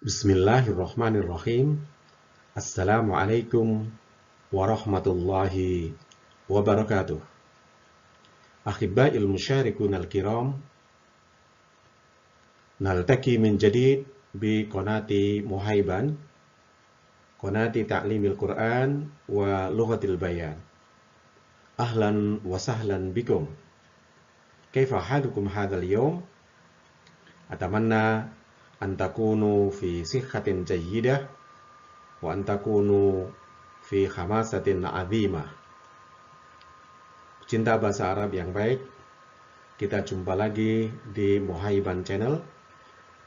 Bismillahirrahmanirrahim. Assalamualaikum warahmatullahi wabarakatuh. Ahibba'il musyarikun al-kiram, naltaki min jadid bi qanati Muhaiban, qanati ta'limil Qur'an wa lughatil bayan. Ahlan wa sahlan bikum. Kaifa halukum hadzal yawm? Atamanna an takunu fi sihhatin jayyidah wa an takunu fi khamasatin azimah. Cinta bahasa Arab yang baik, kita jumpa lagi di Muhaiban Channel,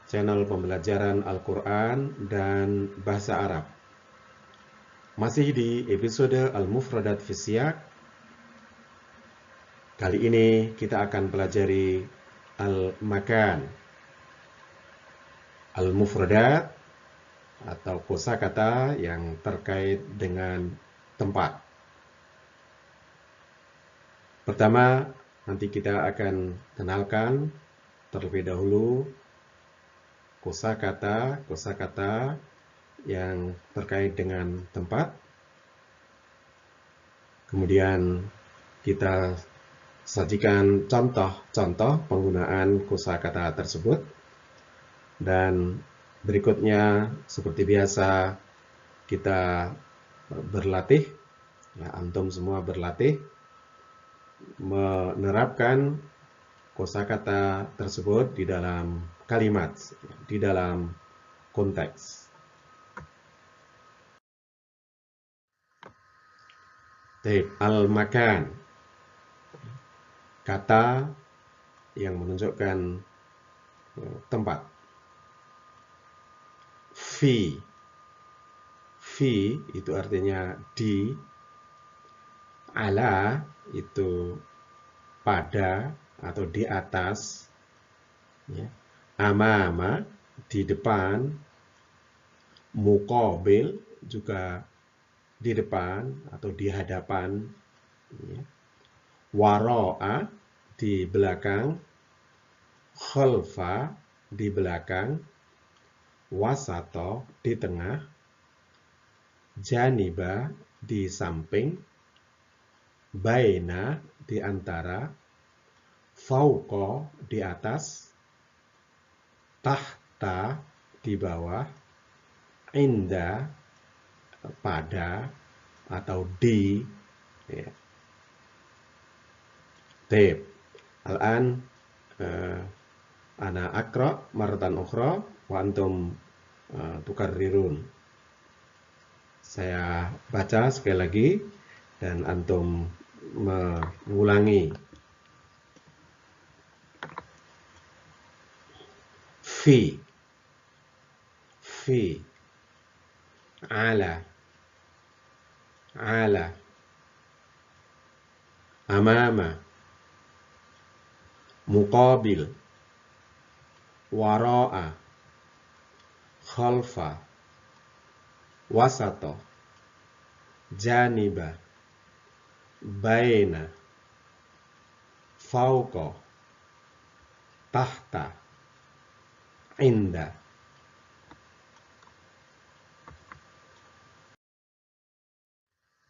channel pembelajaran Al-Quran dan bahasa Arab. Masih di episode Al-Mufradat fi Siyaq. Kali ini kita akan pelajari Al-Makan. Al-Mufradat atau kosakata yang terkait dengan tempat. Pertama, nanti kita akan kenalkan terlebih dahulu kosakata yang terkait dengan tempat. Kemudian kita sajikan contoh-contoh penggunaan kosakata tersebut. Dan berikutnya, seperti biasa, kita berlatih, ya, antum semua berlatih menerapkan kosakata tersebut di dalam kalimat, di dalam konteks. Al-makan, kata yang menunjukkan tempat. Fi itu artinya di, ala itu pada atau di atas, ya. Amama di depan, muqabil juga di depan atau di hadapan, ya. Wara'a di belakang, khalfa di belakang, wasato di tengah, janiba di samping, baina di antara, fauqa di atas, tahta di bawah, inda pada atau di, ya. Taib. Al-an ana akra maratan ukhra wa antum tukarrirun. Saya baca sekali lagi dan antum mengulangi. Fi ala amama, muqabil, wara'a, khalfa, wasato, janiba, baina, fauqa, tahta, inda.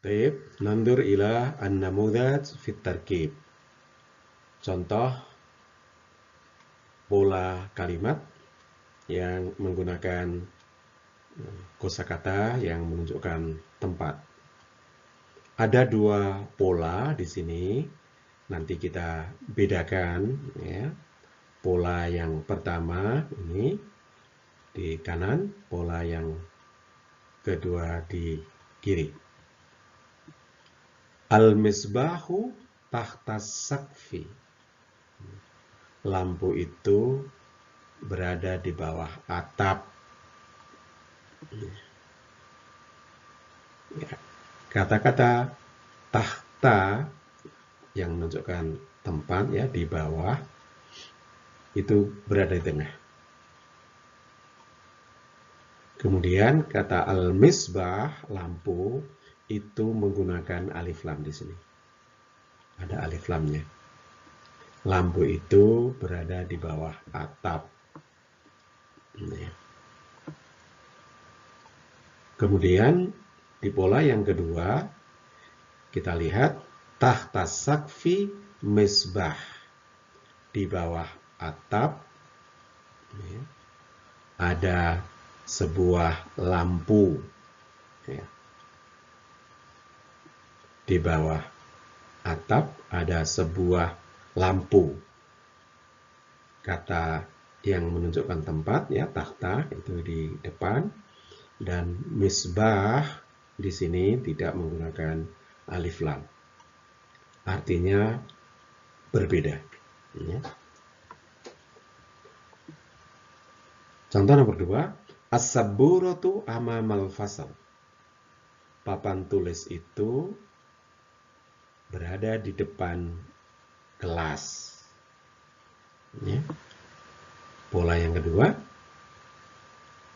Baik, nandur ila an-namudhaj fit tarkib. Contoh pola kalimat yang menggunakan kosakata yang menunjukkan tempat. Ada dua pola di sini. Nanti kita bedakan, ya. Pola yang pertama ini di kanan, pola yang kedua di kiri. Al-misbahu tahtas sakfi. Lampu itu berada di bawah atap. Ya. Kata-kata tahta yang menunjukkan tempat, ya, di bawah, itu berada di tengah. Kemudian kata al-misbah, lampu, itu menggunakan alif lam di sini. Ada alif lamnya. Lampu itu berada di bawah atap. Kemudian di pola yang kedua, kita lihat tahta sakfi misbah. Di bawah atap ada sebuah lampu. Di bawah atap ada sebuah lampu. Kata yang menunjukkan tempat ya, tahta itu di depan, dan misbah di sini tidak menggunakan alif lam. Artinya berbeda. Ya. Contoh nomor 2, as-sabburatu amamal fasal. Papan tulis itu berada di depan kelas. Ya. Pola yang kedua,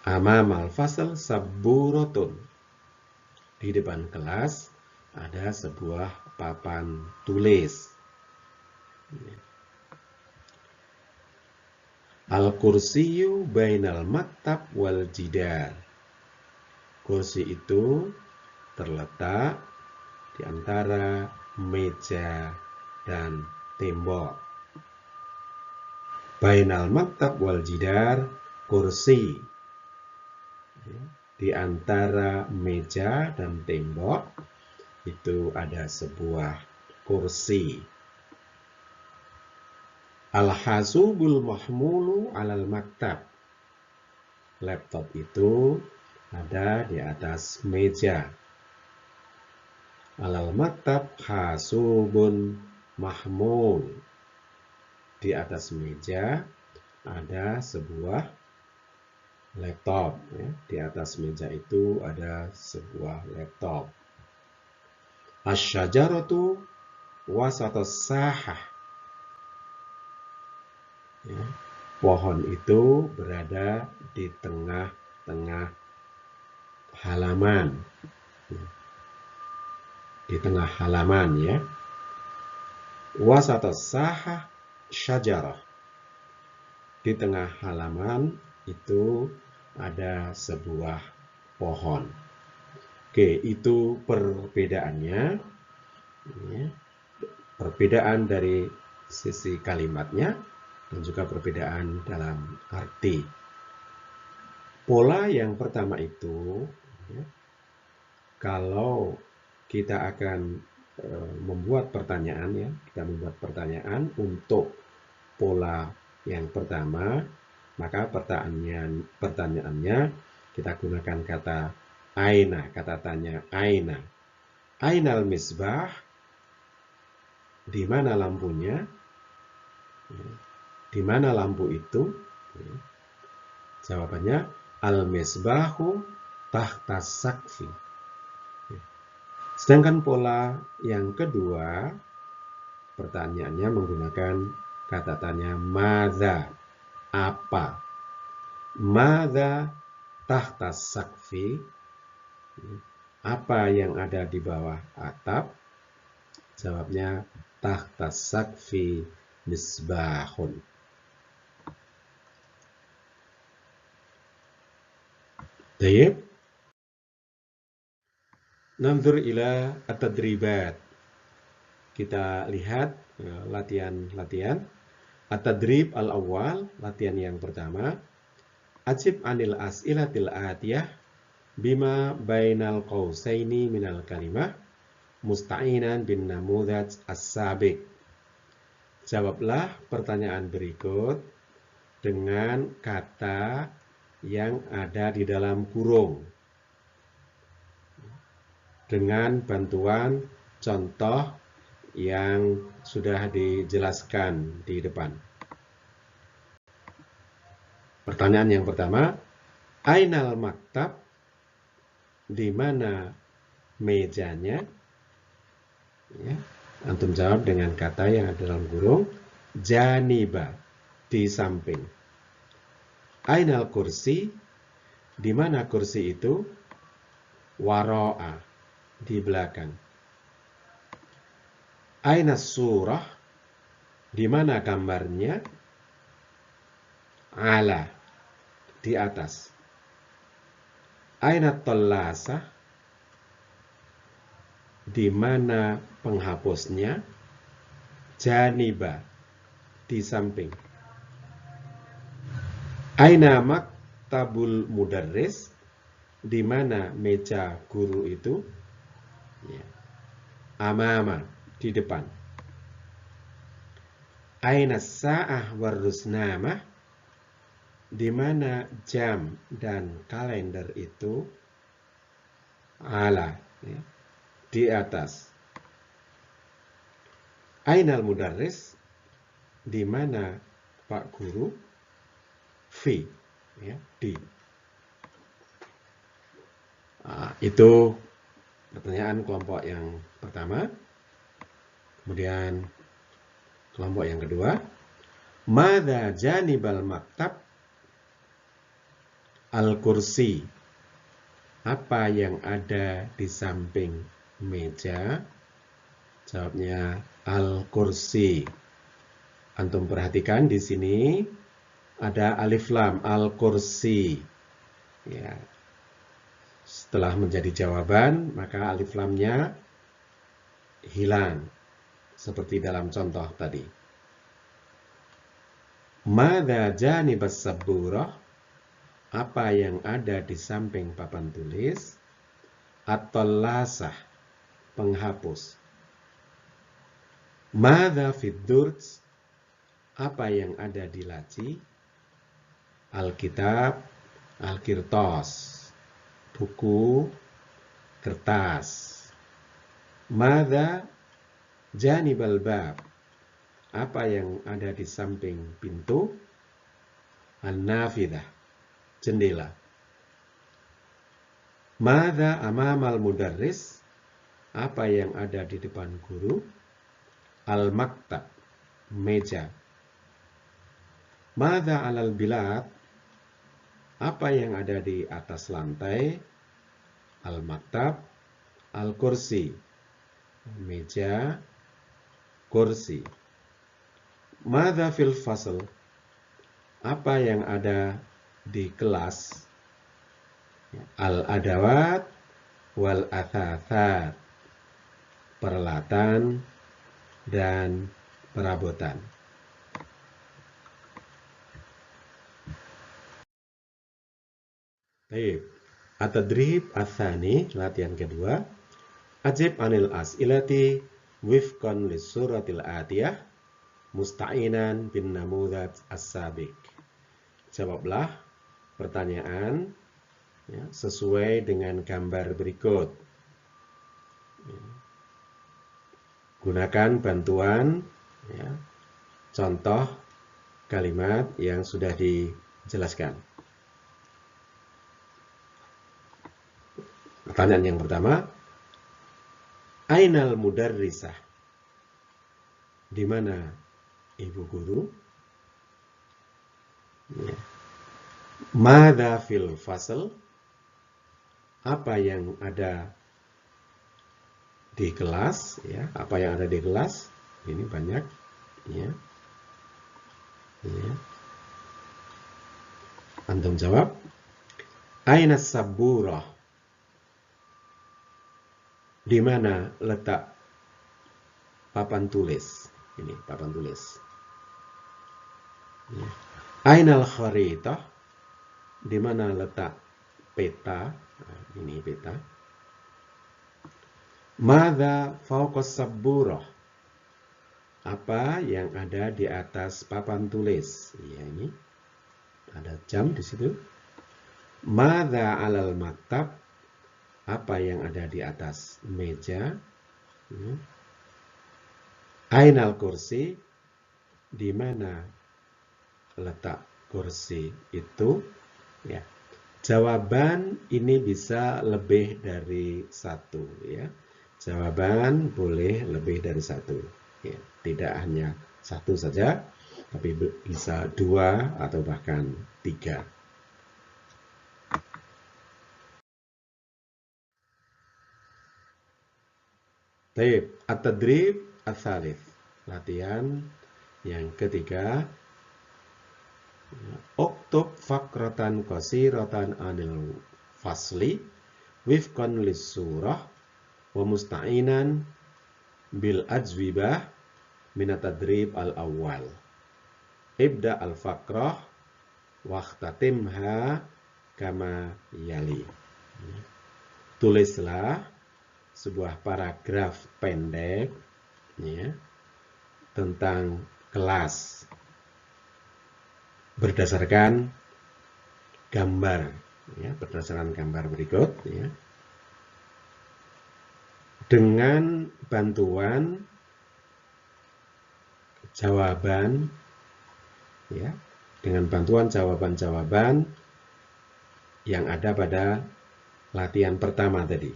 amamal fasal sabburatun. Di depan kelas ada sebuah papan tulis. Al-kursiyu bainal maktab wal jidar. Kursi itu terletak di antara meja dan tembok. Bainal maktab wal jidar, kursi. Di antara meja dan tembok itu ada sebuah kursi. Al-hasubul mahmulu alal maktab. Laptop itu ada di atas meja. Alal maktab hasubun mahmul. Di atas meja ada sebuah laptop. Ya. Di atas meja itu ada sebuah laptop. Asy-syajaratu wasatas sahah. Ya. Pohon itu berada di tengah-tengah halaman. Di tengah halaman ya. Wasatas sahah syajarah. Di tengah halaman itu ada sebuah pohon. Oke, itu perbedaannya. Ya. Perbedaan dari sisi kalimatnya dan juga perbedaan dalam arti. Pola yang pertama itu, ya, kalau kita akan membuat pertanyaan, ya, kita membuat pertanyaan untuk pola yang pertama, maka pertanyaannya kita gunakan kata aina, kata tanya aina. Ainal misbah, di mana lampunya? Di mana lampu itu? Jawabannya al-misbahu tahta sakfi. Sedangkan pola yang kedua, pertanyaannya menggunakan kata tanya madza, apa? Madza tahta sakfi, apa yang ada di bawah atap? Jawabnya tahta sakfi misbahun. Baik. Nanzur ila at-tadribat. Kita lihat latihan-latihan. At-tadrib al-awwal, latihan yang pertama. Ajib anil as'ilatil atiyah bima bainal qausaini minal kalimah musta'inan bin namudhaj as-sabiq. Jawablah pertanyaan berikut dengan kata yang ada di dalam kurung dengan bantuan contoh yang sudah dijelaskan di depan. Pertanyaan yang pertama, ainal maktab, di mana mejanya? Ya, antum jawab dengan kata yang ada dalam kurung, janiba, di samping. Ainal kursi, di mana kursi itu? Waro'a, di belakang. Aina surah, di mana gambarnya? Ala, di atas. Aina tollasah, di mana penghapusnya? Janiba, di samping. Aina maktabul mudarris, di mana meja guru itu? Ya. Amama, di depan. Aina sa'ah warrusnamah, di mana jam dan kalender itu? Ala, ya, di atas. Ainal mudarris, di mana Pak Guru? Fi, ya, di. Itu pertanyaan kelompok yang pertama. Kemudian kelompok yang kedua, madza janibal maktab? Al-kursi, apa yang ada di samping meja? Jawabnya al-kursi. Antum perhatikan di sini ada alif lam, al-kursi. Ya. Setelah menjadi jawaban, maka alif lamnya hilang. Seperti dalam contoh tadi. Madza janibas sabburah? Apa yang ada di samping papan tulis? At-tallasah, penghapus. Madza fid durj? Apa yang ada di laci? Alkitab, al-qirtas, buku, kertas. Madza janibal bab? Apa yang ada di samping pintu? An-nafidah, jendela. Madza amamal mudarris? Apa yang ada di depan guru? Al-maktab, meja. Madza alal bilad? Apa yang ada di atas lantai? Al-maktab, al-kursi, meja, kursi. Madza fil fasl? Apa yang ada di kelas? Al-adawat wal athathat, peralatan dan perabotan. Baik, at-tadrib ats-tsani, latihan kedua. Ajib anil as'ilati wifqan lis-suratil atiyah musta'inan bin namudats as-sabiq. Jawablah pertanyaan ya, sesuai dengan gambar berikut. Ya. Gunakan bantuan ya, contoh kalimat yang sudah dijelaskan. Pertanyaan yang pertama, Ainal mudarrisah? Di mana ibu guru? Ya. Madza fil fasl? Apa yang ada di kelas? Ya, apa yang ada di kelas? Ini banyak. Ya. Ya. Antum jawab. Aina sabburah? Di mana letak papan tulis? Ini papan tulis. Ya. Ainal kharitah? Di mana letak peta? Nah, ini peta. Madza fawqas sabburah? Apa yang ada di atas papan tulis? Ya, ini ada jam di situ. Madza alal maktab? Apa yang ada di atas meja? Ya. Ainal kursi? Di mana letak kursi itu? Ya. Jawaban ini bisa lebih dari satu. Ya. Jawaban boleh lebih dari satu. Ya. Tidak hanya satu saja, tapi bisa dua atau bahkan tiga. Baik, at-tadrib ats-tsalits. Latihan yang ketiga. Uktub fakratan qasiratan anil fasli wifqan lis-surah wa musta'inan bil ajwibah min at-tadrib al-awwal. Ibda al-faqrah waqtatimha kama yali. Tulislah sebuah paragraf pendek ya, tentang kelas berdasarkan gambar ya, berdasarkan gambar berikut ya, dengan bantuan jawaban ya, dengan bantuan jawaban-jawaban yang ada pada latihan pertama tadi.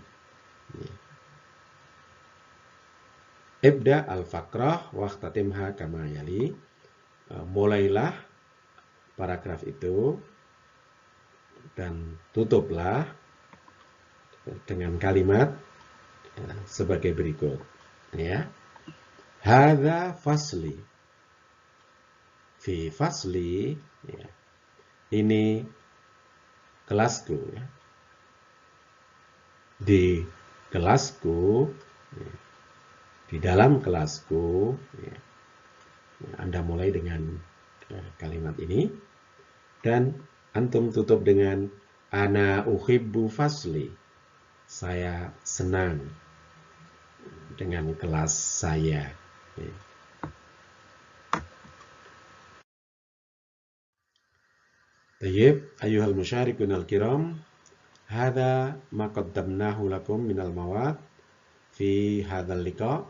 Ibda al-faqrah waqtatimha kama yali. Mulailah paragraf itu dan tutuplah dengan kalimat sebagai berikut ya. Hadza fasli. Fi fasli ya. Ini kelasku ya. Di kelasku ya. Di dalam kelasku ya. Anda mulai dengan kalimat ini dan antum tutup dengan ana uhibbu fasli. Saya senang dengan kelas saya. Tayyib, ayuhal musyarikun al-kiram, hadza ma qaddamnahu lakum minal mawad fi hadzal liqa.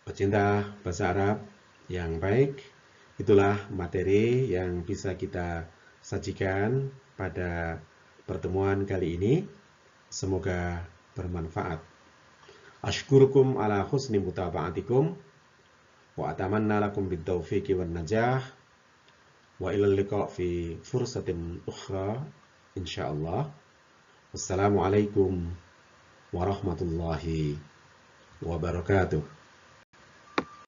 Pecinta bahasa Arab yang baik, itulah materi yang bisa kita sajikan pada pertemuan kali ini. Semoga bermanfaat. Ashkurukum ala husni mutaba'atikum wa atamanna lakum bit-taufiqi wan najah wa ilal liqa' fi fursatin ukhra insyaallah. Wassalamualaikum warahmatullahi wabarakatuh.